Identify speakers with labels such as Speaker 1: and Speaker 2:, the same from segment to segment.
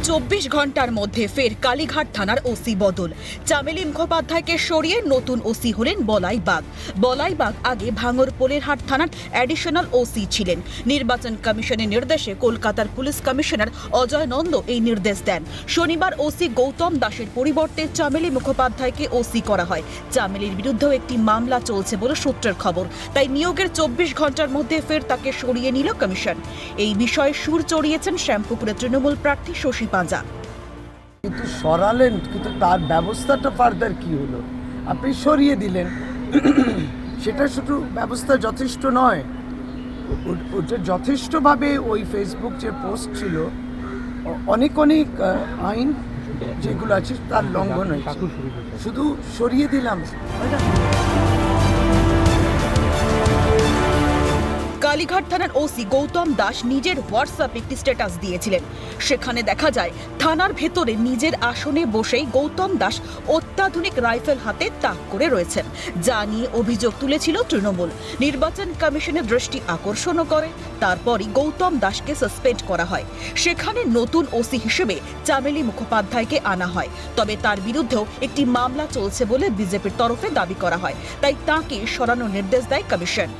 Speaker 1: 24 ঘন্টার মধ্যে ফের কালীঘাট থানার ওসি বদল। চামেলি মুখোপাধ্যায়কে সরিয়ে নতুন ওসি হলেন বলাই বাগ আগে ভাঙড়-পোলেরহাট থানার অ্যাডিশনাল ওসি ছিলেন। নির্বাচন কমিশনের নির্দেশে কলকাতার পুলিশ কমিশনার অজয় নন্দ এই নির্দেশ দেন। শনিবার ওসি গৌতম দাসের পরিবর্তে চামেলি মুখোপাধ্যায়কে ওসি করা হয়। চামেলির বিরুদ্ধেও একটি মামলা চলছে বলে সূত্রের খবর। তাই নিয়োগের 24 ঘন্টার মধ্যে ফের তাকে সরিয়ে নিল কমিশন। এই বিষয়ে সুর চড়িয়েছেন শ্যামপুকুরের তৃণমূল প্রার্থী শশী পাঁজা।
Speaker 2: কিন্তু সরালেন, কিন্তু তার ব্যবস্থাটা ফার্দার কি হলো? আপনি সরিয়ে দিলেন, সেটা শুধু ব্যবস্থা যথেষ্ট নয়, ওটা যথেষ্টভাবে ওই ফেসবুক যে পোস্ট ছিল অনেক আইন যেগুলো আছে তার লঙ্ঘন হয়েছে। শুধু সরিয়ে দিলাম।
Speaker 1: কালীঘাট থানার ওসি গৌতম দাস নিজের হোয়াটসঅ্যাপে একটি স্ট্যাটাস দিয়েছিলেন। সেখানে দেখা যায় থানার ভেতরে নিজের আসনে বসেই গৌতম দাস অত্যাধুনিক রাইফেল হাতে তাক করে রয়েছেন, যা নিয়ে অভিযোগ তুলেছিল তৃণমূল। নির্বাচন কমিশনের দৃষ্টি আকর্ষণও করে। তারপরই গৌতম দাসকে সাসপেন্ড করা হয়। সেখানে নতুন ওসি হিসেবে চামেলি মুখোপাধ্যায়কে আনা হয়। তবে তার বিরুদ্ধেও একটি মামলা চলছে বলে বিজেপির তরফে দাবি করা হয়। তাই তাঁকে সরানোর নির্দেশ দেয় কমিশন।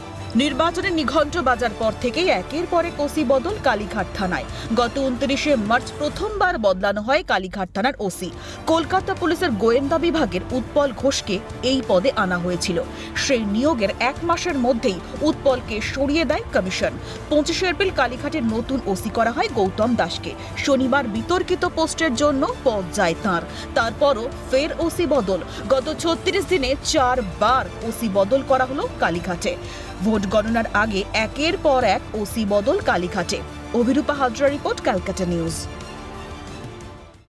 Speaker 1: নির্বাচনের নিঘণ্ট বাজার পর থেকেই একের পর এক ওসি বদল কালীঘাট থানায়। গত 29শে মার্চ প্রথমবার বদলানো হয় কালীঘাট থানার ওসি। কলকাতা পুলিশের গোয়েন্দা বিভাগের উৎপল ঘোষকে এই পদে আনা হয়েছিল। সেই নিয়োগের 1 মাসের মধ্যেই উৎপলকে সরিয়ে দেয় কমিশন। 25শে এপ্রিল কালীঘাটের নতুন ওসি করা হয় গৌতম দাসকে। শনিবার বিতর্কিত পোস্টের জন্য পদ যায় তাঁর। তারপরও ফের ওসি বদল। গত 36 দিনে 4 বার ওসি বদল করা হলো কালীঘাটে। ভোট গণনার আগে একের পর এক ওসি বদল কালীঘাটে। Abhirupa Hazra report, Calcutta news.